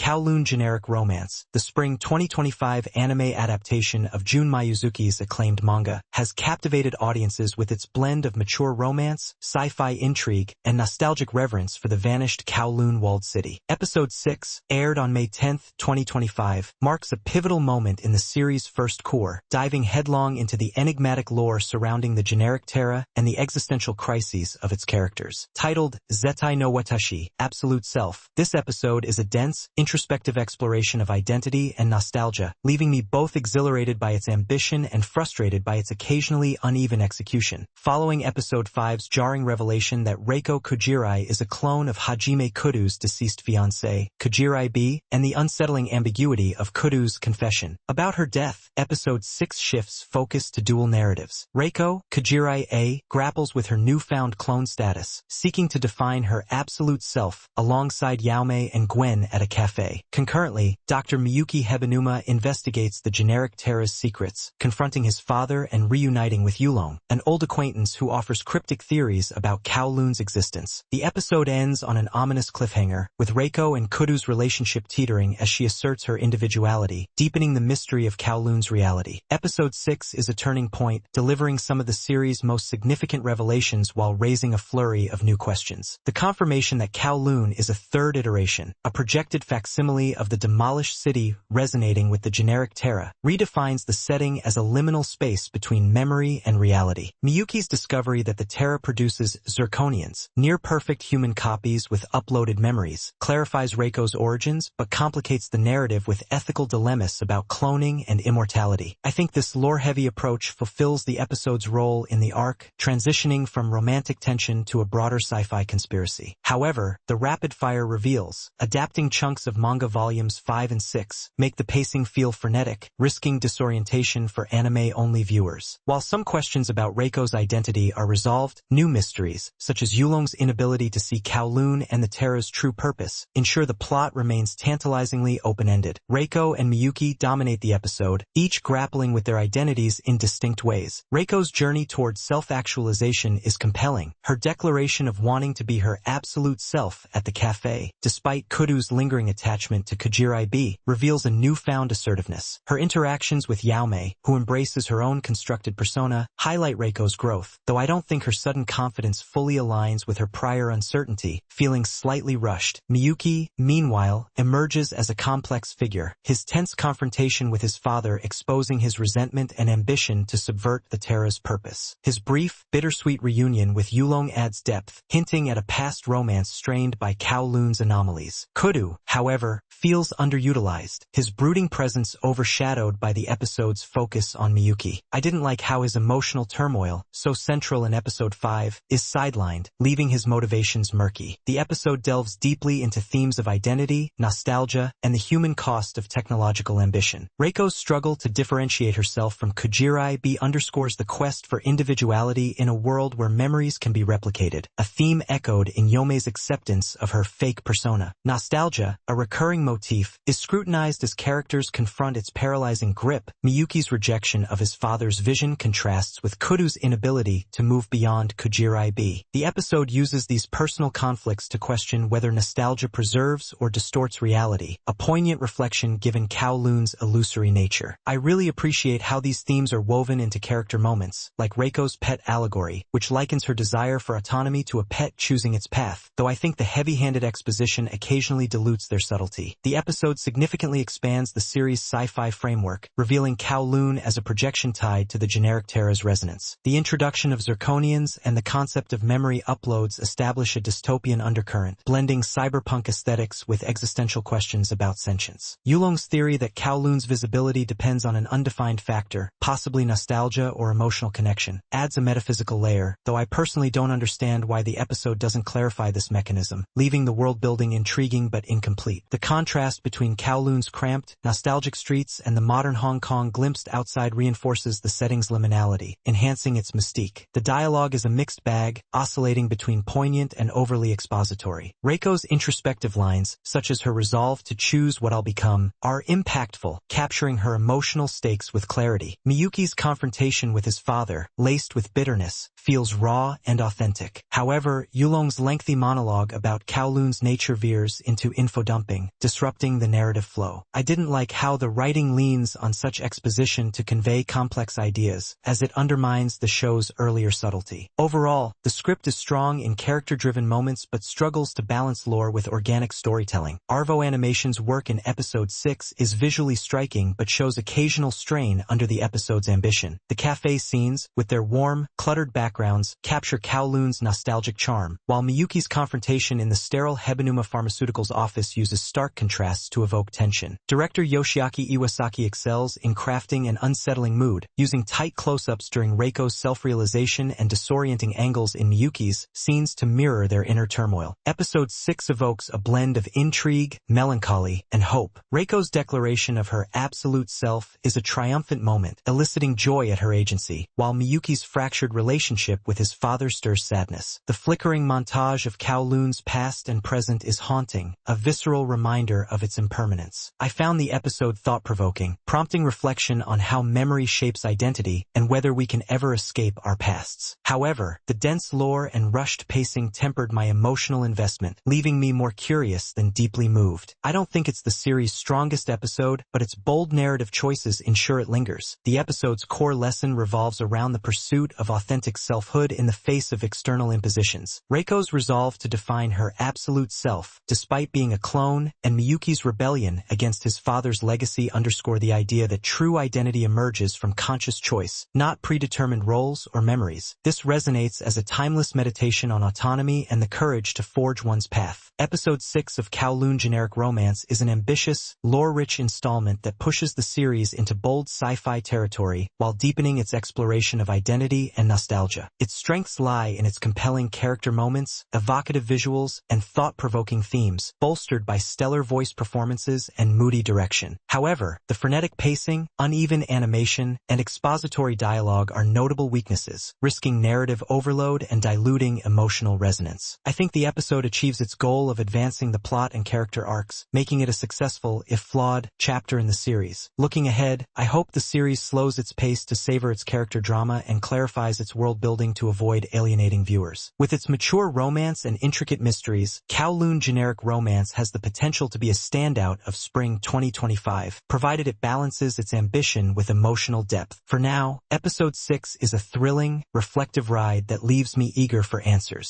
Kowloon Generic Romance, the spring 2025 anime adaptation of Jun Mayuzuki's acclaimed manga, has captivated audiences with its blend of mature romance, sci-fi intrigue, and nostalgic reverence for the vanished Kowloon walled city. Episode 6, aired on May 10, 2025, marks a pivotal moment in the series' first cour, diving headlong into the enigmatic lore surrounding the generic Terra and the existential crises of its characters. Titled Zetai no Watashi, Absolute Self, this episode is a dense, introspective exploration of identity and nostalgia, leaving me both exhilarated by its ambition and frustrated by its occasionally uneven execution. Following Episode 5's jarring revelation that Reiko Kujirai is a clone of Hajime Kuru's deceased fiancé, Kujirai B, and the unsettling ambiguity of Kuru's confession about her death, Episode 6 shifts focus to dual narratives. Reiko, Kujirai A, grapples with her newfound clone status, seeking to define her absolute self alongside Yaume and Gwen at a cafe. Concurrently, Dr. Miyuki Hebanuma investigates the generic Terra's secrets, confronting his father and reuniting with Yulong, an old acquaintance who offers cryptic theories about Kowloon's existence. The episode ends on an ominous cliffhanger, with Reiko and Kuru's relationship teetering as she asserts her individuality, deepening the mystery of Kowloon's reality. Episode 6 is a turning point, delivering some of the series' most significant revelations while raising a flurry of new questions. The confirmation that Kowloon is a third iteration, a projected facsimile of the demolished city resonating with the generic Terra, redefines the setting as a liminal space between memory and reality. Miyuki's discovery that the Terra produces zirconians, near-perfect human copies with uploaded memories, clarifies Reiko's origins but complicates the narrative with ethical dilemmas about cloning and immortality. I think this lore-heavy approach fulfills the episode's role in the arc, transitioning from romantic tension to a broader sci-fi conspiracy. However, the rapid-fire reveals, adapting chunks of manga volumes 5 and 6, make the pacing feel frenetic, risking disorientation for anime-only viewers. While some questions about Reiko's identity are resolved, new mysteries, such as Yulong's inability to see Kowloon and the Terra's true purpose, ensure the plot remains tantalizingly open-ended. Reiko and Miyuki dominate the episode, each grappling with their identities in distinct ways. Reiko's journey towards self-actualization is compelling, her declaration of wanting to be her absolute self at the cafe, despite Kuru's lingering attachment to Kujirai B, reveals a newfound assertiveness. Her interactions with Yaume, who embraces her own constructed persona, highlight Reiko's growth, though I don't think her sudden confidence fully aligns with her prior uncertainty, feeling slightly rushed. Miyuki, meanwhile, emerges as a complex figure, his tense confrontation with his father exposing his resentment and ambition to subvert the Terra's purpose. His brief, bittersweet reunion with Yulong adds depth, hinting at a past romance strained by Kowloon's anomalies. Kuru, however, feels underutilized, his brooding presence overshadowed by the episode's focus on Miyuki. I didn't like how his emotional turmoil, so central in Episode 5, is sidelined, leaving his motivations murky. The episode delves deeply into themes of identity, nostalgia, and the human cost of technological ambition. Reiko's struggle to differentiate herself from Kujirai B underscores the quest for individuality in a world where memories can be replicated, a theme echoed in Yome's acceptance of her fake persona. Nostalgia, a recurring motif, is scrutinized as characters confront its paralyzing grip. Miyuki's rejection of his father's vision contrasts with Kuru's inability to move beyond Kujirai B. The episode uses these personal conflicts to question whether nostalgia preserves or distorts reality, a poignant reflection given Kowloon's illusory nature. I really appreciate how these themes are woven into character moments, like Reiko's pet allegory, which likens her desire for autonomy to a pet choosing its path, though I think the heavy-handed exposition occasionally dilutes their subtlety. The episode significantly expands the series' sci-fi framework, revealing Kowloon as a projection tied to the generic Terra's resonance. The introduction of zirconians and the concept of memory uploads establish a dystopian undercurrent, blending cyberpunk aesthetics with existential questions about sentience. Yulong's theory that Kowloon's visibility depends on an undefined factor, possibly nostalgia or emotional connection, adds a metaphysical layer, though I personally don't understand why the episode doesn't clarify this mechanism, leaving the world-building intriguing but incomplete. The contrast between Kowloon's cramped, nostalgic streets and the modern Hong Kong glimpsed outside reinforces the setting's liminality, enhancing its mystique. The dialogue is a mixed bag, oscillating between poignant and overly expository. Reiko's introspective lines, such as her resolve to choose what I'll become, are impactful, capturing her emotional stakes with clarity. Miyuki's confrontation with his father, laced with bitterness, feels raw and authentic. However, Yulong's lengthy monologue about Kowloon's nature veers into infodumping, overlapping, disrupting the narrative flow. I didn't like how the writing leans on such exposition to convey complex ideas, as it undermines the show's earlier subtlety. Overall, the script is strong in character-driven moments but struggles to balance lore with organic storytelling. Arvo Animation's work in Episode 6 is visually striking but shows occasional strain under the episode's ambition. The cafe scenes, with their warm, cluttered backgrounds, capture Kowloon's nostalgic charm, while Miyuki's confrontation in the sterile Hebanuma Pharmaceuticals office uses stark contrasts to evoke tension. Director Yoshiaki Iwasaki excels in crafting an unsettling mood, using tight close-ups during Reiko's self-realization and disorienting angles in Miyuki's scenes to mirror their inner turmoil. Episode 6 evokes a blend of intrigue, melancholy, and hope. Reiko's declaration of her absolute self is a triumphant moment, eliciting joy at her agency, while Miyuki's fractured relationship with his father stirs sadness. The flickering montage of Kowloon's past and present is haunting, a visceral reminder of its impermanence. I found the episode thought-provoking, prompting reflection on how memory shapes identity and whether we can ever escape our pasts. However, the dense lore and rushed pacing tempered my emotional investment, leaving me more curious than deeply moved. I don't think it's the series' strongest episode, but its bold narrative choices ensure it lingers. The episode's core lesson revolves around the pursuit of authentic selfhood in the face of external impositions. Reiko's resolve to define her absolute self, despite being a clone, and Miyuki's rebellion against his father's legacy underscore the idea that true identity emerges from conscious choice, not predetermined roles or memories. This resonates as a timeless meditation on autonomy and the courage to forge one's path. Episode 6 of Kowloon Generic Romance is an ambitious, lore-rich installment that pushes the series into bold sci-fi territory while deepening its exploration of identity and nostalgia. Its strengths lie in its compelling character moments, evocative visuals, and thought-provoking themes, bolstered by stellar voice performances and moody direction. However, the frenetic pacing, uneven animation, and expository dialogue are notable weaknesses, risking narrative overload and diluting emotional resonance. I think the episode achieves its goal of advancing the plot and character arcs, making it a successful, if flawed, chapter in the series. Looking ahead, I hope the series slows its pace to savor its character drama and clarifies its world building to avoid alienating viewers. With its mature romance and intricate mysteries, Kowloon Generic Romance has the potential to be a standout of spring 2025, provided it balances its ambition with emotional depth. For now, Episode 6 is a thrilling, reflective ride that leaves me eager for answers.